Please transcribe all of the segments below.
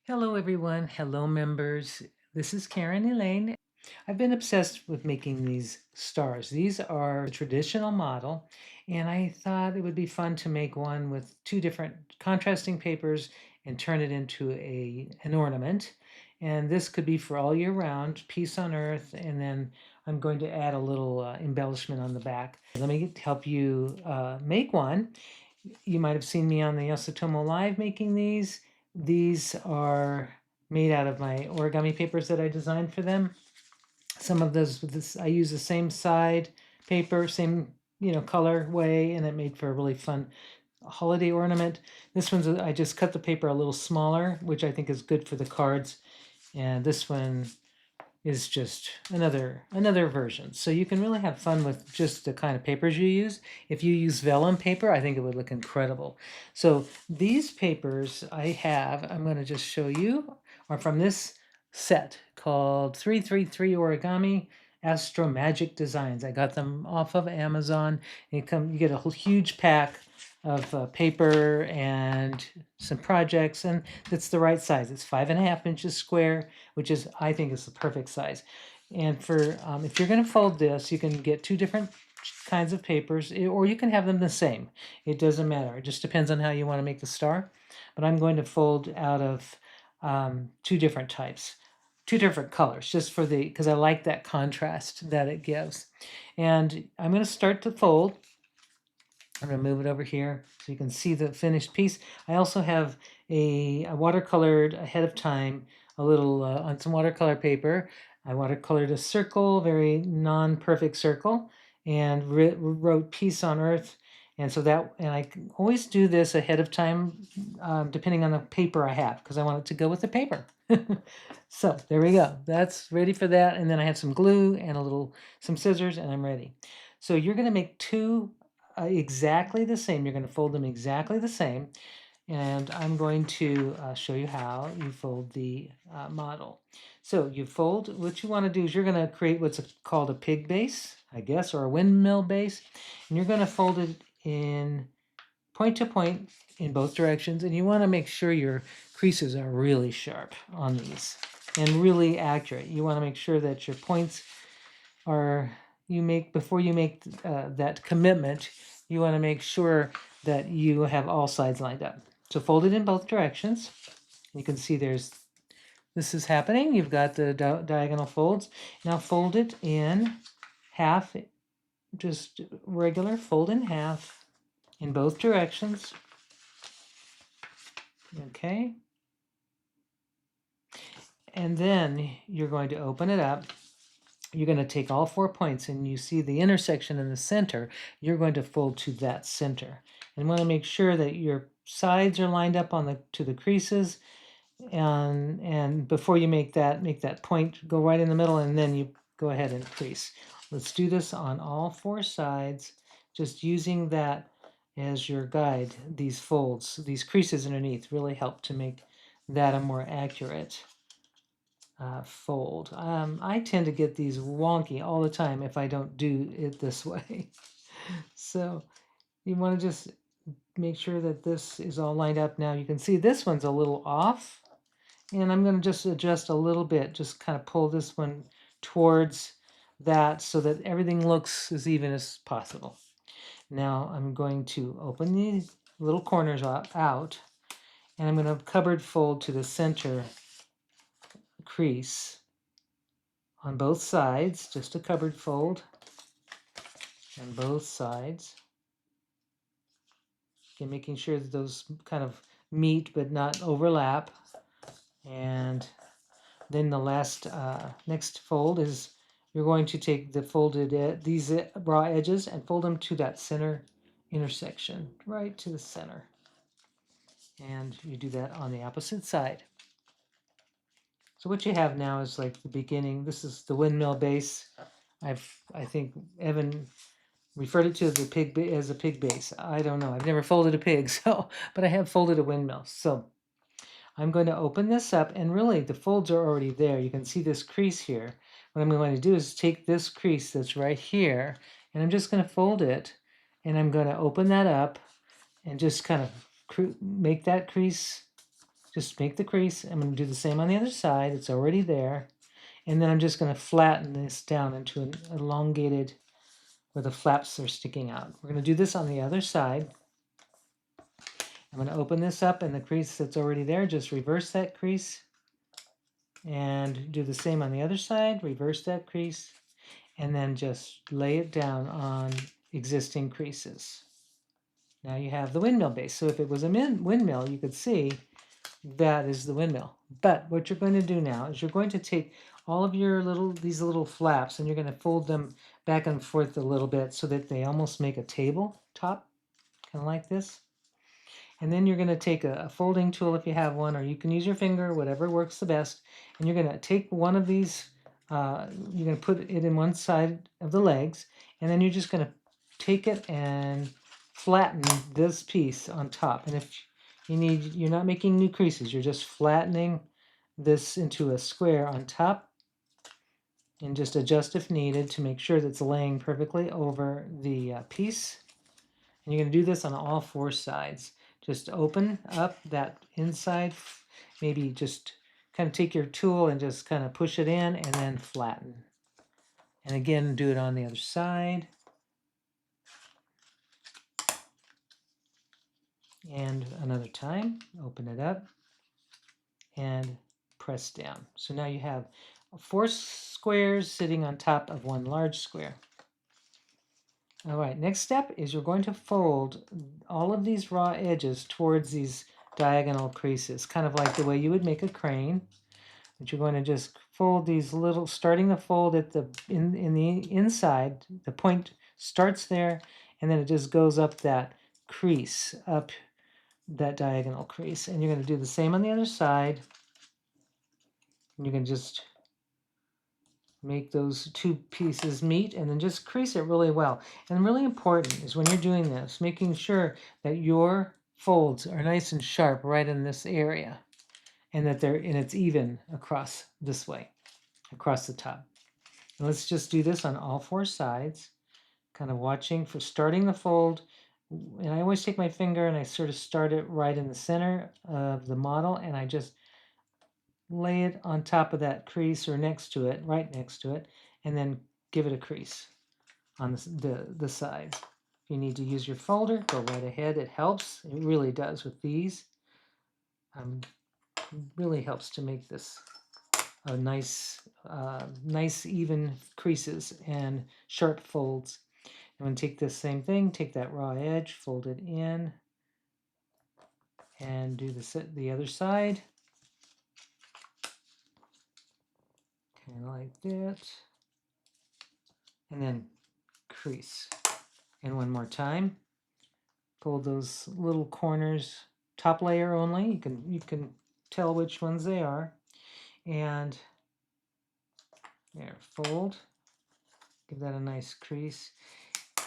Hello, everyone. Hello, members. This is Karen Elaine. I've been obsessed with making these stars. These are a traditional model, and I thought it would be fun to make one with two different contrasting papers and turn it into an ornament. And this could be for all year round, peace on earth, and then I'm going to add a little embellishment on the back. Let me help you make one. You might have seen me on the Yosatomo Live making these. These are made out of my origami papers that I designed for them. Some of those, I use the same side paper, same color way, and it made for a really fun holiday ornament. This one's I just cut the paper a little smaller, which I think is good for the cards. And this one is just another version. So you can really have fun with just the kind of papers you use. If you use vellum paper, I think it would look incredible. So these papers I'm going to just show you, are from this set called 333 Origami Astro Magic Designs. I got them off of Amazon. You get a whole huge pack of paper and some projects, and it's the right size. It's 5.5 inches square, which is, I think, is the perfect size. And for if you're going to fold this, you can get two different kinds of papers, or you can have them the same. It doesn't matter. It just depends on how you want to make the star. But I'm going to fold out of two different types, two different colors, just for because I like that contrast that it gives. And I'm going to start to fold. I'm going to move it over here so you can see the finished piece. I also have a watercolored ahead of time, a little on some watercolor paper. I watercolored a circle, very non-perfect circle, and wrote peace on earth. And so and I always do this ahead of time, depending on the paper I have, because I want it to go with the paper. So there we go. That's ready for that. And then I have some glue and some scissors, and I'm ready. So you're going to make two exactly the same. You're going to fold them exactly the same. And I'm going to show you how you fold the model. So what you want to do is you're going to create what's called a pig base, I guess, or a windmill base. And you're going to fold it in point to point in both directions. And you want to make sure your creases are really sharp on these and really accurate. You want to make sure that your points before you make that commitment, you want to make sure that you have all sides lined up. So fold it in both directions. You can see this is happening. You've got the diagonal folds. Now fold it in half, just regular, fold in half in both directions. Okay. And then you're going to open it up. You're going to take all 4 points, and you see the intersection in the center. You're going to fold to that center. And want to make sure that your sides are lined up to the creases. And before you make that point, go right in the middle, and then you go ahead and crease. Let's do this on all 4 sides, just using that as your guide. These folds, these creases underneath, really help to make that a more accurate fold. I tend to get these wonky all the time if I don't do it this way. So you want to just make sure that this is all lined up. Now you can see this one's a little off, and I'm going to just adjust a little bit, just kind of pull this one towards that so that everything looks as even as possible. Now I'm going to open these little corners out, and I'm going to cupboard fold to the center crease on both sides, just a cupboard fold on both sides. Okay, making sure that those kind of meet but not overlap. And then the next fold is you're going to take these raw edges and fold them to that center intersection, right to the center. And you do that on the opposite side. So what you have now is like the beginning. This is the windmill base. I think Evan referred it to as a pig base. I don't know. I've never folded a pig, but I have folded a windmill. So I'm going to open this up, and really the folds are already there. You can see this crease here. What I'm going to do is take this crease that's right here, and I'm just going to fold it, and I'm going to open that up and just kind of make that crease Just make the crease. I'm going to do the same on the other side. It's already there. And then I'm just going to flatten this down into an elongated where the flaps are sticking out. We're going to do this on the other side. I'm going to open this up, and the crease that's already there, just reverse that crease. And do the same on the other side. Reverse that crease. And then just lay it down on existing creases. Now you have the windmill base. So if it was a windmill, you could see that is the windmill. But what you're going to do now is you're going to take all of your these little flaps, and you're going to fold them back and forth a little bit so that they almost make a table top, kind of like this. And then you're going to take a folding tool if you have one, or you can use your finger, whatever works the best. And you're going to take one of these, you're going to put it in one side of the legs, and then you're just going to take it and flatten this piece on top. And if you need, you're not making new creases, you're just flattening this into a square on top, and just adjust if needed to make sure that it's laying perfectly over the piece. And you're going to do this on all four sides. Just open up that inside, maybe just kind of take your tool and just kind of push it in and then flatten. And again, do it on the other side. And another time, open it up and press down. So now you have 4 squares sitting on top of one large square. All right, next step is you're going to fold all of these raw edges towards these diagonal creases, kind of like the way you would make a crane. But you're going to just fold these little, starting the fold at the in the inside. The point starts there, and then it just goes up that crease, up that diagonal crease. And you're going to do the same on the other side. And you can just make those 2 pieces meet and then just crease it really well. And really important is when you're doing this, making sure that your folds are nice and sharp right in this area, and that it's even across this way, across the top. And let's just do this on all 4 sides, kind of watching for starting the fold. And I always take my finger and I sort of start it right in the center of the model, and I just lay it on top of that crease or next to it, right next to it, and then give it a crease on the sides. If you need to use your folder, go right ahead. It helps. It really does with these. Really helps to make this a nice even creases and sharp folds. I'm going to take this same thing, take that raw edge, fold it in, and do the other side. Kind of like that. And then crease. And one more time. Fold those little corners, top layer only. You can tell which ones they are. And there, fold. Give that a nice crease.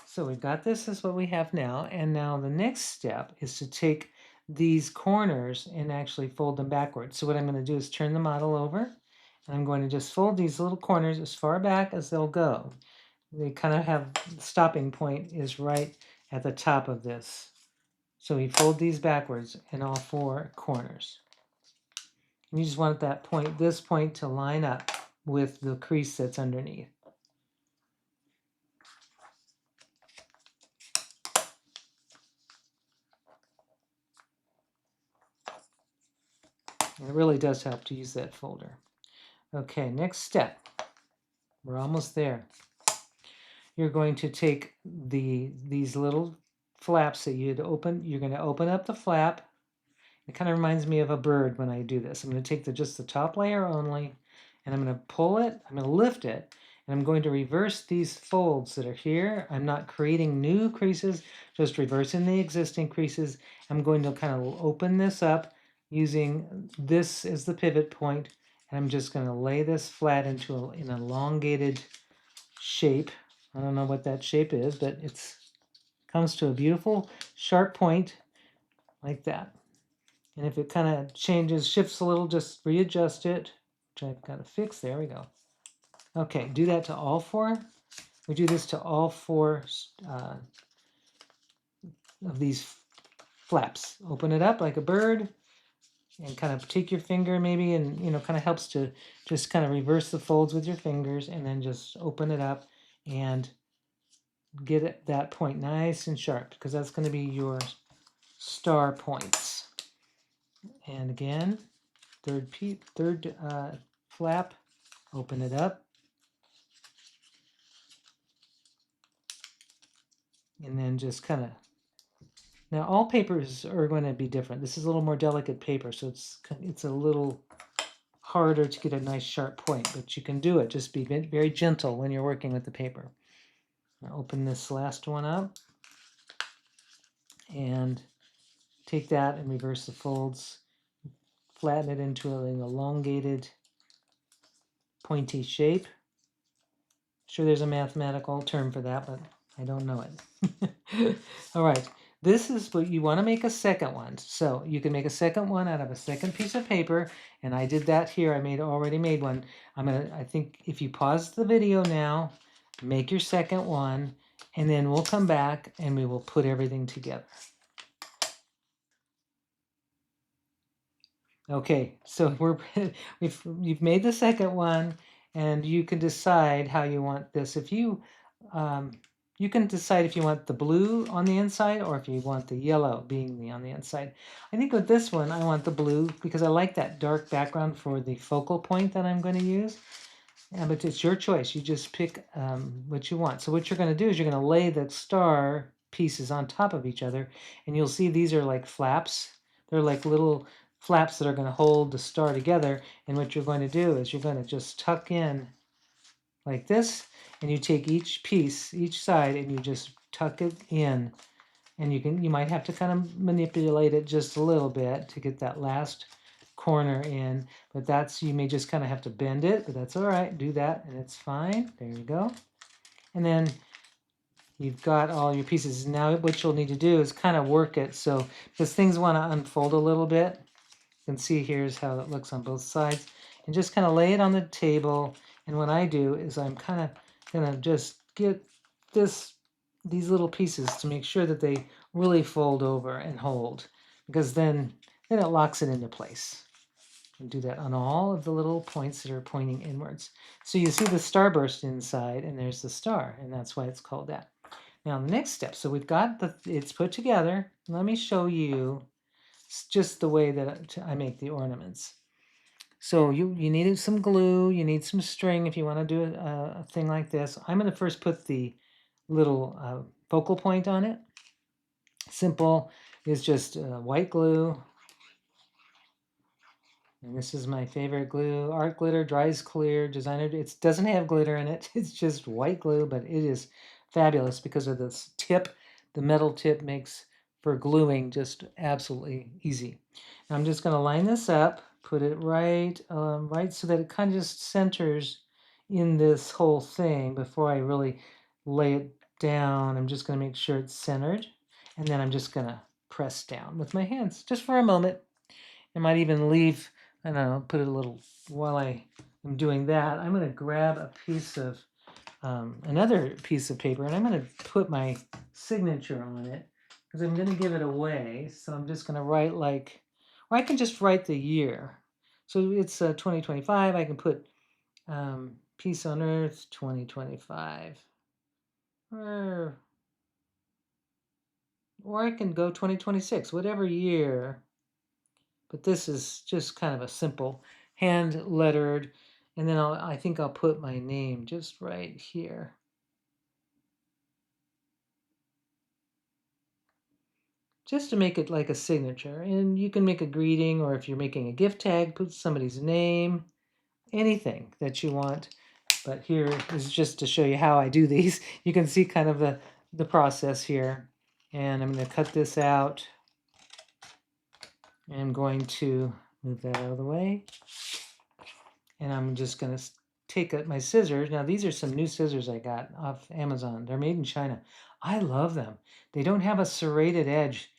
So we've got this is what we have now. And now the next step is to take these corners and actually fold them backwards. So what I'm going to do is turn the model over. And I'm going to just fold these little corners as far back as they'll go. They kind of have, the stopping point is right at the top of this. So we fold these backwards in all 4 corners. And you just want that point, this point, to line up with the crease that's underneath. And it really does help to use that folder. Okay, next step. We're almost there. You're going to take these little flaps that you had opened. You're going to open up the flap. It kind of reminds me of a bird when I do this. I'm going to take just the top layer only, and I'm going to pull it. I'm going to lift it, and I'm going to reverse these folds that are here. I'm not creating new creases, just reversing the existing creases. I'm going to kind of open this up using this as the pivot point, and I'm just going to lay this flat into an elongated shape. I don't know what that shape is, but it comes to a beautiful sharp point like that. And if it kind of changes, shifts a little, just readjust it, which I've got to fix. There we go. Okay, do that to all 4. We do this to all 4 of these flaps. Open it up like a bird, and kind of take your finger maybe, and kind of helps to just kind of reverse the folds with your fingers, and then just open it up and get that point nice and sharp, because that's going to be your star points. And again, third flap, open it up, and then just kind of, now all papers are going to be different. This is a little more delicate paper, so it's a little harder to get a nice sharp point, but you can do it. Just be very gentle when you're working with the paper. Now open this last one up and take that and reverse the folds, flatten it into an elongated pointy shape. Sure, there's a mathematical term for that, but I don't know it. All right, this is what you want to make a second one. So you can make a second one out of a second piece of paper, and I did that here. I already made one. I think if you pause the video now, make your second one, and then we'll come back and we will put everything together. Okay, so you've made the second one, and you can decide how you want this. If you can decide if you want the blue on the inside or if you want the yellow being on the inside. I think with this one, I want the blue because I like that dark background for the focal point that I'm going to use. Yeah, but it's your choice. You just pick what you want. So what you're going to do is you're going to lay the star pieces on top of each other, and you'll see these are like flaps. They're like little flaps that are going to hold the star together. And what you're going to do is you're going to just tuck in like this, and you take each piece, each side, and you just tuck it in. And you might have to kind of manipulate it just a little bit to get that last corner in, but you may just kind of have to bend it, but that's all right. Do that and it's fine. There you go. And then you've got all your pieces. Now what you'll need to do is kind of work it. So because things want to unfold a little bit, you can see here's how it looks on both sides, and just kind of lay it on the table. And what I do is I'm kind of gonna just get these little pieces to make sure that they really fold over and hold, because then it locks it into place. And do that on all of the little points that are pointing inwards. So you see the starburst inside, and there's the star, and that's why it's called that. Now the next step, so we've got it's put together. Let me show you just the way that I make the ornaments. So you needed some glue, you need some string if you want to do a thing like this. I'm going to first put the little focal point on it. Simple is just white glue. And this is my favorite glue. Art glitter dries clear. Designer, it doesn't have glitter in it. It's just white glue, but it is fabulous because of this tip. The metal tip makes for gluing just absolutely easy. Now I'm just going to line this up, put it right so that it kind of just centers in this whole thing before I really lay it down. I'm just going to make sure it's centered, and then I'm just going to press down with my hands just for a moment. I might even leave, I don't know, put it a little, while I am doing that, I'm going to grab a piece of, another piece of paper, and I'm going to put my signature on it, because I'm going to give it away. So I'm just going to write or I can just write the year. So it's 2025. I can put Peace on Earth 2025. Or I can go 2026, whatever year. But this is just kind of a simple hand lettered, and then I think I'll put my name just right here. Just to make it like a signature. And you can make a greeting, or if you're making a gift tag, put somebody's name, anything that you want. But here is just to show you how I do these. You can see kind of the process here. And I'm going to cut this out. And I'm going to move that out of the way. And I'm just going to take my scissors. Now, these are some new scissors I got off Amazon. They're made in China. I love them. They don't have a serrated edge.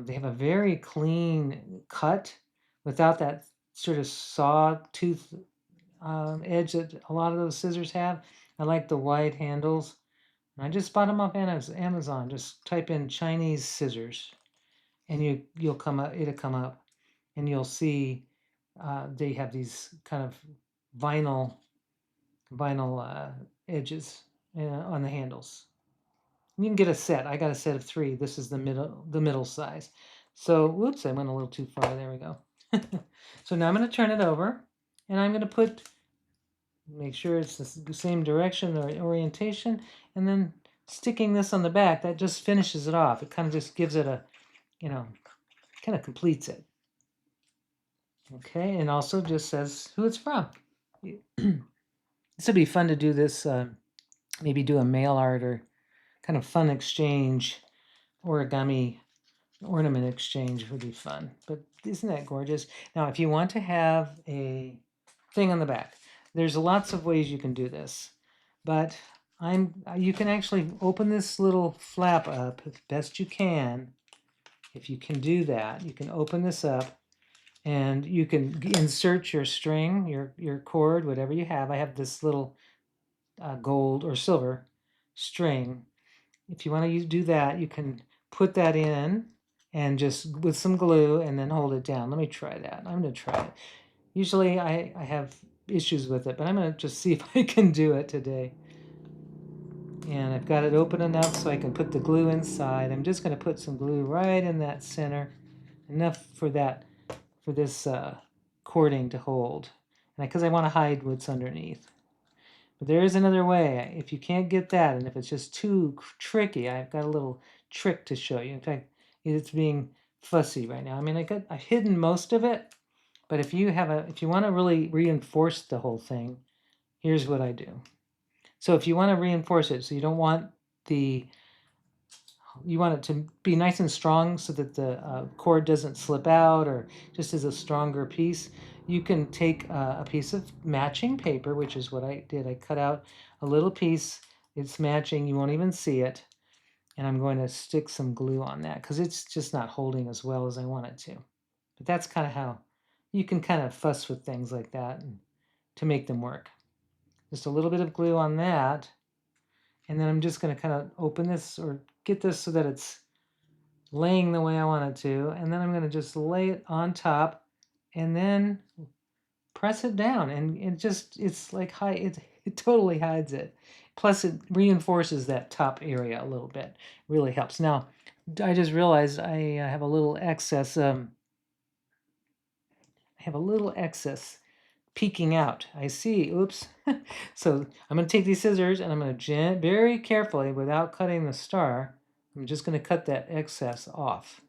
They have a very clean cut without that sort of sawtooth edge that a lot of those scissors have. I like the wide handles. And I just bought them off Amazon. Just type in Chinese scissors, and you'll come up. It'll come up. and you'll see they have these kind of vinyl edges on the handles. You can get a set. I got a set of 3. This is the middle size. So, whoops, I went a little too far. There we go. So now I'm going to turn it over, and I'm going to make sure it's the same direction or orientation, and then sticking this on the back, that just finishes it off. It kind of just gives it a, kind of completes it. Okay, and also just says who it's from. This would be fun to do this, maybe do a mail art or kind of fun exchange, origami ornament exchange would be fun. But isn't that gorgeous? Now, if you want to have a thing on the back, there's lots of ways you can do this. But you can actually open this little flap up as best you can. If you can do that, you can open this up and you can insert your string, your cord, whatever you have. I have this little gold or silver string. If you want to do that, you can put that in and just with some glue and then hold it down. Let me try that. I'm going to try it. Usually I have issues with it, but I'm going to just see if I can do it today. And I've got it open enough so I can put the glue inside. I'm just going to put some glue right in that center, enough for this cording to hold, because I want to hide what's underneath. But there is another way. If you can't get that, and if it's just too tricky, I've got a little trick to show you. In fact, it's being fussy right now. I mean, I've hidden most of it, but if you want to really reinforce the whole thing, here's what I do. So if you want to reinforce it, so you don't want you want it to be nice and strong so that the cord doesn't slip out or just is a stronger piece, you can take a piece of matching paper, which is what I did. I cut out a little piece. It's matching. You won't even see it. And I'm going to stick some glue on that because it's just not holding as well as I want it to. But that's kind of how you can kind of fuss with things like that to make them work. Just a little bit of glue on that. And then I'm just going to kind of open this or get this so that it's laying the way I want it to. And then I'm going to just lay it on top and then press it down. And it's like it totally hides it. Plus it reinforces that top area a little bit. Really helps. Now, I just realized I have a little excess. Peeking out. I see. Oops. So I'm going to take these scissors and I'm going to very carefully, without cutting the star, I'm just going to cut that excess off.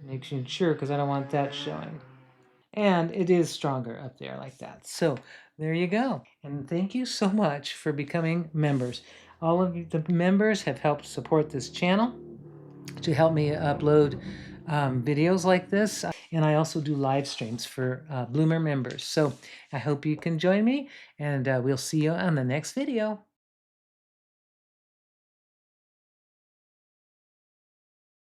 Making sure, because I don't want that showing. And it is stronger up there like that. So there you go. And thank you so much for becoming members. All of you, the members have helped support this channel to help me upload videos like this. And I also do live streams for Bloomer members. So I hope you can join me, and we'll see you on the next video.